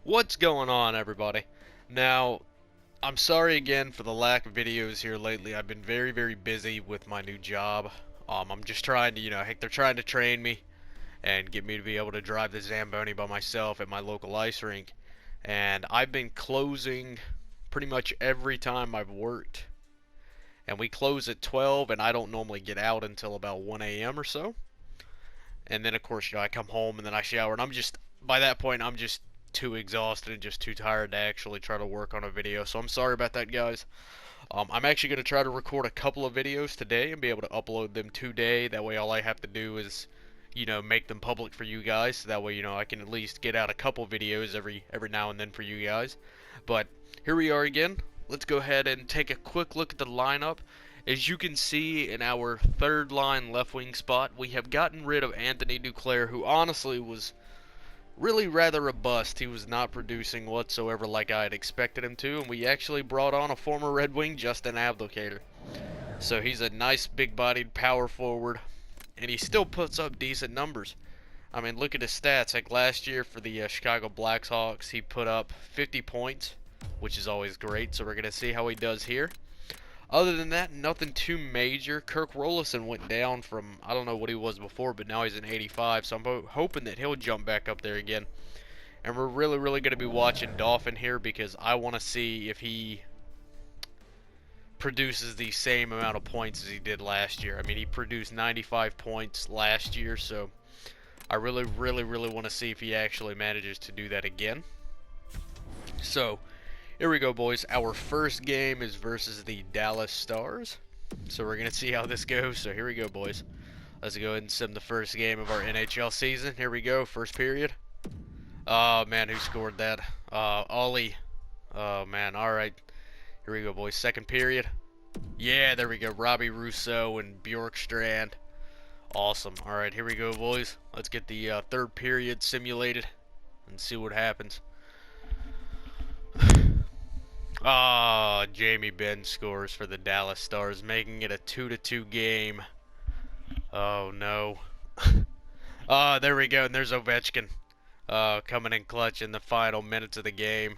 What's going on, everybody? Now, I'm sorry again for the lack of videos here lately. I've been very busy with my new job. I'm just trying to, heck, they're trying to train me and get me to be able to drive the Zamboni by myself at my local ice rink. And I've been closing pretty much every time I've worked. And we close at 12, and I don't normally get out until about 1 a.m. or so. And then, of course, I come home and then I shower, and by that point, I'm just too exhausted and just too tired to actually try to work on a video. So I'm sorry about that, guys. I'm actually going to try to record a couple of videos today and be able to upload them today. That way all I have to do is, make them public for you guys. So that way, I can at least get out a couple videos every now and then for you guys. But here we are again. Let's go ahead and take a quick look at the lineup. As you can see in our third line left wing spot, we have gotten rid of Anthony Duclair, who honestly was really rather a bust. He was not producing whatsoever like I had expected him to, and we actually brought on a former Red Wing, Justin Abdelkader. So he's a nice big-bodied power forward, and he still puts up decent numbers. I mean, look at his stats. Like last year for the Chicago Blackhawks, he put up 50 points, which is always great, so we're going to see how he does here. Other than that, nothing too major. Kirk Rolison went down from, I don't know what he was before, but now he's an 85, so I'm hoping that he'll jump back up there again. And we're really going to be watching Dolphin here because I want to see if he produces the same amount of points as he did last year. I mean, he produced 95 points last year, so I really want to see if he actually manages to do that again. So, here we go, boys. Our first game is versus the Dallas Stars. So we're going to see how this goes. So here we go, boys. Let's go ahead and sim the first game of our NHL season. Here we go, first period. Oh, man, who scored that? Ollie. Oh, man, all right. Here we go, boys. Second period. Yeah, there we go. Robbie Rousseau and Bjorkstrand. Awesome. All right, here we go, boys. Let's get the third period simulated and see what happens. Ah, Jamie Benn scores for the Dallas Stars, making it a 2-2 game. Oh, no. Ah, there we go, and there's Ovechkin coming in clutch in the final minutes of the game.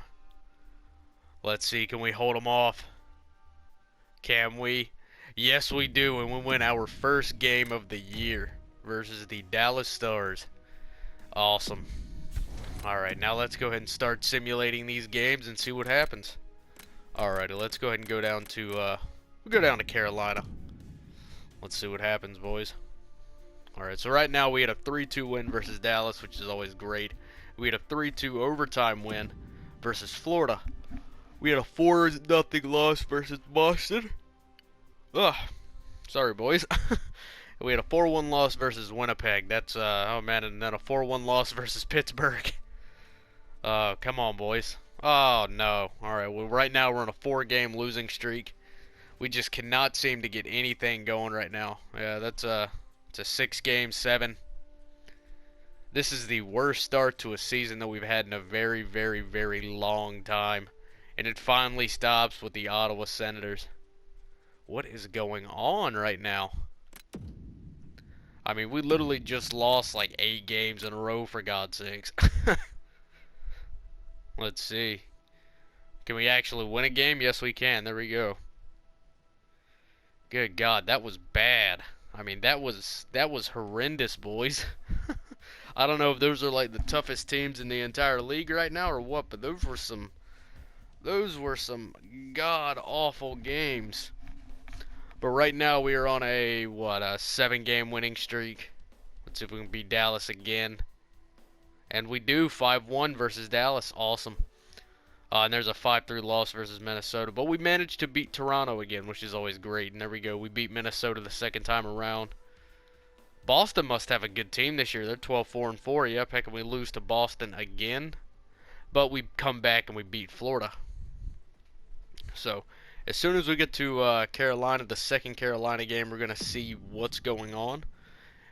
Let's see, can we hold him off? Can we? Yes, we do, and we win our first game of the year versus the Dallas Stars. Awesome. Alright, now let's go ahead and start simulating these games and see what happens. Alrighty, let's go ahead and go down to, we'll go down to Carolina. Let's see what happens, boys. Alright, so right now we had a 3-2 win versus Dallas, which is always great. We had a 3-2 overtime win versus Florida. We had a 4-0 loss versus Boston. Ugh, sorry, boys. We had a 4-1 loss versus Winnipeg. That's, oh man, and then a 4-1 loss versus Pittsburgh. Come on, boys. Oh, no. Alright, well, right now we're on a 4-game losing streak. We just cannot seem to get anything going right now. Yeah, it's a 6-game 7. This is the worst start to a season that we've had in a very long time. And it finally stops with the Ottawa Senators. What is going on right now? I mean, we literally just lost like 8 games in a row, for God's sakes. Let's see. Can we actually win a game? Yes, we can. There we go. Good God, that was bad. I mean, that was horrendous, boys. I don't know if those are like the toughest teams in the entire league right now or what, but those were some god-awful games. But right now we are on a 7-game winning streak. Let's see if we can beat Dallas again. And we do 5-1 versus Dallas. Awesome. And there's a 5-3 loss versus Minnesota. But we managed to beat Toronto again, which is always great. And there we go. We beat Minnesota the second time around. Boston must have a good team this year. They're 12-4-4. Yep, heck, and we lose to Boston again. But we come back and we beat Florida. So, as soon as we get to Carolina, the second Carolina game, we're going to see what's going on.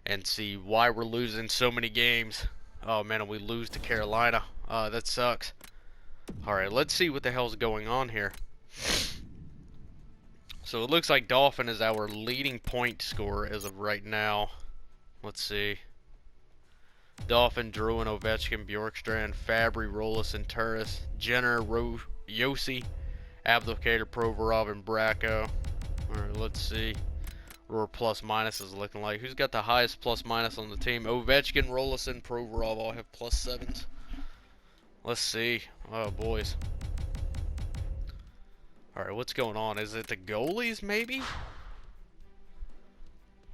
And see why we're losing so many games. Oh man, and we lose to Carolina. That sucks. Alright, let's see what the hell's going on here. So it looks like Dolphin is our leading point scorer as of right now. Let's see. Dolphin, Drouin, Ovechkin, Bjorkstrand, Fabry, Rolison, Turris, Jenner, Yossi, Abdelkader, Provorov, and Bracco. Alright, let's see what our plus minus is looking like. Who's got the highest plus minus on the team? Ovechkin, Rolison, Provorov all have plus 7s. Let's see. Oh, boys. Alright, what's going on? Is it the goalies, maybe?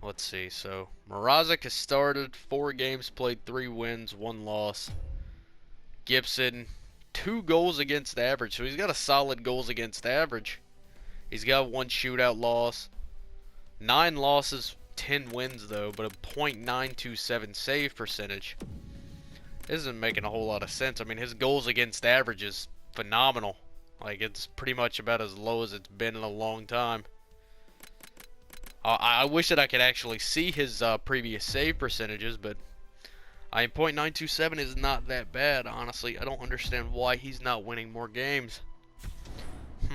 Let's see. So, Mrazek has started 4 games played, 3 wins, 1 loss. Gibson, 2 goals against average. So, he's got a solid goals against average. He's got 1 shootout loss. 9 losses, 10 wins, though, but a .927 save percentage. Isn't making a whole lot of sense. I mean, his goals against average is phenomenal. Like, it's pretty much about as low as it's been in a long time. I wish that I could actually see his previous save percentages, but .927 is not that bad, honestly. I don't understand why he's not winning more games. I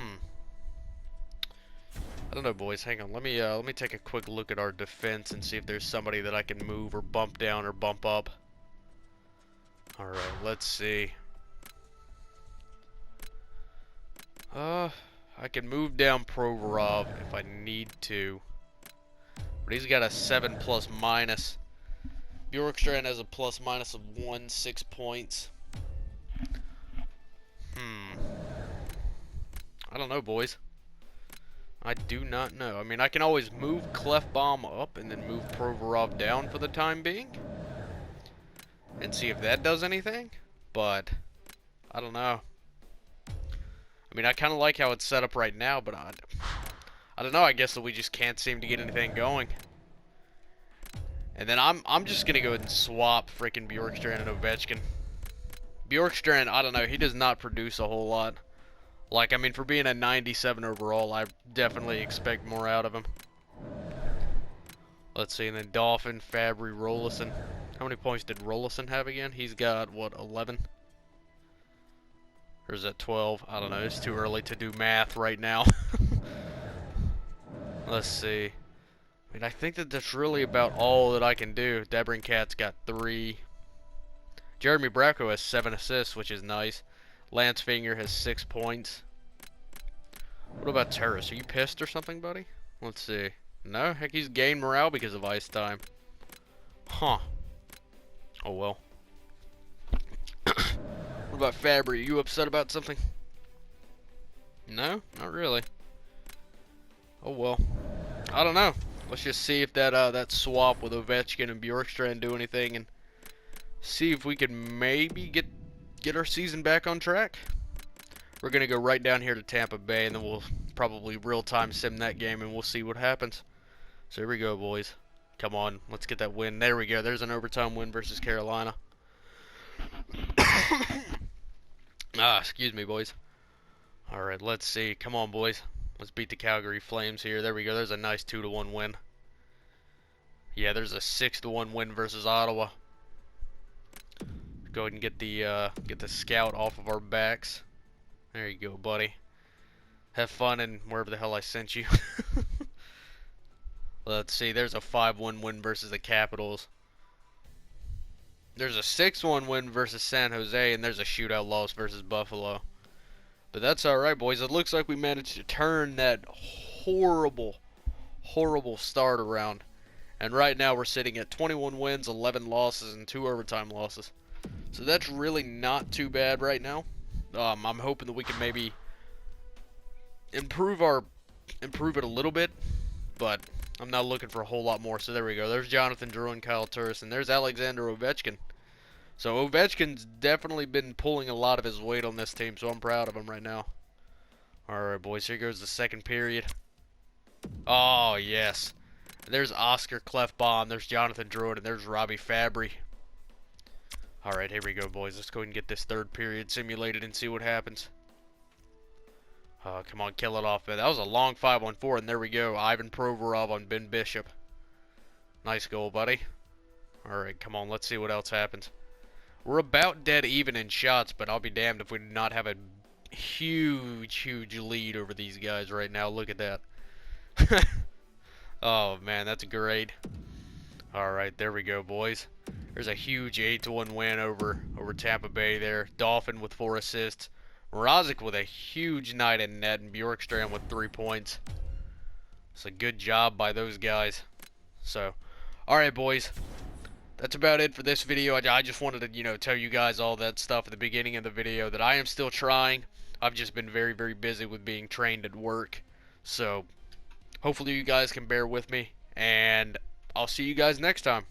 don't know, boys. Hang on. Let me take a quick look at our defense and see if there's somebody that I can move or bump down or bump up. All right, let's see. I can move down Provorov if I need to. But he's got a 7 plus minus. Bjorkstrand has a plus minus of 1, 6 points. I don't know, boys. I do not know. I mean, I can always move Clefbaum up and then move Provorov down for the time being. And see if that does anything. But, I don't know. I mean, I kind of like how it's set up right now, but I don't know. I guess that we just can't seem to get anything going. And then I'm just going to go ahead and swap freaking Bjorkstrand and Ovechkin. Bjorkstrand, I don't know. He does not produce a whole lot. Like, I mean, for being a 97 overall, I definitely expect more out of him. Let's see, and then Dolphin, Fabry, Rolison. How many points did Rolison have again? He's got, what, 11? Or is that 12? I don't know, it's too early to do math right now. Let's see. I mean, I think that that's really about all that I can do. Debrinkat's got 3. Jeremy Bracco has 7 assists, which is nice. Lance Finger has 6 points. What about Turris? Are you pissed or something, buddy? Let's see. No? Heck, he's gained morale because of ice time. Huh. Oh, well. What about Fabry? Are you upset about something? No? Not really. Oh, well. I don't know. Let's just see if that swap with Ovechkin and Bjorkstrand do anything, and see if we can maybe get our season back on track. We're going to go right down here to Tampa Bay, and then we'll probably real-time sim that game, and we'll see what happens. So here we go, boys. Come on, let's get that win. There we go. There's an overtime win versus Carolina. Excuse me, boys. All right, let's see. Come on, boys. Let's beat the Calgary Flames here. There we go. There's a nice 2-1 win. Yeah, there's a 6-1 win versus Ottawa. Go ahead and get the scout off of our backs. There you go, buddy. Have fun in wherever the hell I sent you. Let's see. There's a 5-1 win versus the Capitals. There's a 6-1 win versus San Jose, and there's a shootout loss versus Buffalo. But that's alright, boys. It looks like we managed to turn that horrible, horrible start around. And right now we're sitting at 21 wins, 11 losses, and 2 overtime losses. So that's really not too bad right now. I'm hoping that we can maybe improve it a little bit, but I'm not looking for a whole lot more. So there we go. There's Jonathan Drouin, Kyle Turris, and there's Alexander Ovechkin. So Ovechkin's definitely been pulling a lot of his weight on this team, so I'm proud of him right now. Alright, boys, here goes the second period. Oh, yes. There's Oscar Clefbaum, there's Jonathan Drouin, and there's Robbie Fabry. Alright, here we go, boys. Let's go ahead and get this third period simulated and see what happens. Come on, kill it off, man. That was a long 5-on-4, and there we go. Ivan Provorov on Ben Bishop. Nice goal, buddy. Alright, come on, let's see what else happens. We're about dead even in shots, but I'll be damned if we do not have a huge, huge lead over these guys right now. Look at that. Oh, man, that's great. Alright, there we go, boys. There's a huge 8-1 win over Tampa Bay there. Dolphin with 4 assists. Mrazek with a huge night in net, and Bjorkstrand with 3 points. It's a good job by those guys. So, alright boys, that's about it for this video. I just wanted to, tell you guys all that stuff at the beginning of the video, that I am still trying. I've just been very, very busy with being trained at work. So, hopefully you guys can bear with me, and I'll see you guys next time.